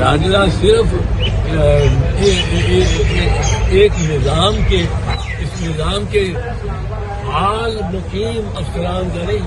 راجدہ صرف ایک نظام کے اس نظام کے فعال مقیم افسران کا نہیں،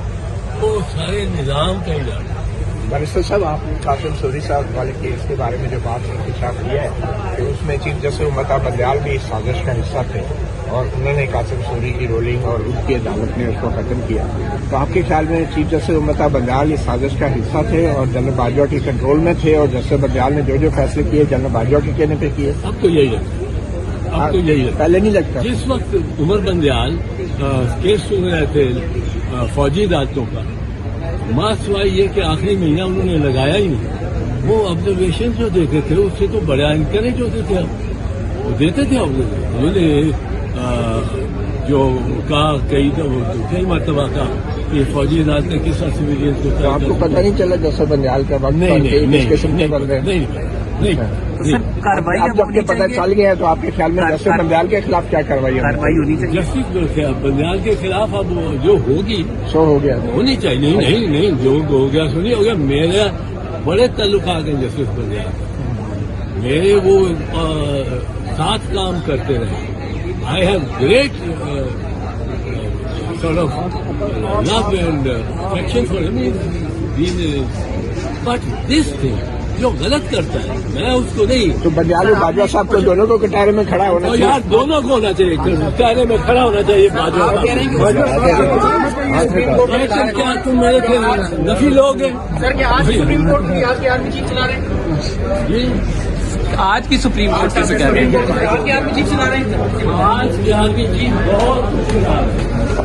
وہ سارے نظام کا ہی جانا۔ بارسٹر صاحب، آپ نے قاسم سوری صاحب والے کیس کے بارے میں جو بات انکشاف کیا ہے کہ اس میں چیف جسٹس امتا بندیال بھی اس سازش کا حصہ تھے اور انہوں نے قاسم سوری کی رولنگ اور ان کی عدالت نے اس کو ختم کیا، تو آپ کے خیال میں چیف جسٹس امتا بندیال اس سازش کا حصہ تھے اور جنرل باجوہ کے کنٹرول میں تھے، اور جسٹس بندیال نے جو فیصلے کیے جنرل باجوہ کے کہنے پہ کیے؟ اب تو یہی لگتا ہے، پہلے نہیں لگتا؟ جس وقت عمر بندیال کیس سن رہے تھے فوجی عدالتوں کا، ماں سوائے یہ کہ آخری مہینہ انہوں نے لگایا ہی نہیں، وہ آبزرویشن جو دیتے تھے اس سے تو بڑا انکریج ہوتے تھے، وہ دیتے تھے انہوں نے جو کہا کئی مرتبہ کا کہ فوجی عدالت نے کس طرح سویلین کو، آپ کو پتہ نہیں چلا جیسے بندیال کا وقت کاروائی اب جب کہ پتہ چل گیا ہے تو آپ کے خیال میں جسٹس بندیال کے خلاف کیا کاروائی ہونی چاہیے؟ جسٹس بندیال کے خلاف اب جو ہوگی سو ہو گیا ہونی چاہیے، نہیں جو ہو گیا سو نہیں ہو گیا۔ میرے بڑے تعلقات ہیں جسٹس بندیال، میرے وہ ساتھ کام کرتے رہے۔ I have great sort of love and affection for him. But this thing جو غلط کرتا ہے میں اس کو نہیں، تو بندیال اور باجوہ صاحب کو دونوں کو کٹہرے میں کھڑا ہونا چاہیے، یار دونوں کو ہونا چاہیے، کٹہرے میں کھڑا ہونا چاہیے باجوہ۔ کیا تم میرے نفی لوگ ہیں؟ سر کیا آج سپریم کورٹ کی بہار کے آرمی چیف چلا رہے ہیں؟ جی آج کی سپریم کورٹ کیسے کہہ رہے ہیں؟ بہار کے آرمی چیف چلا رہے ہیں؟ آج بہار کی چیز بہت خوشگوار ہے۔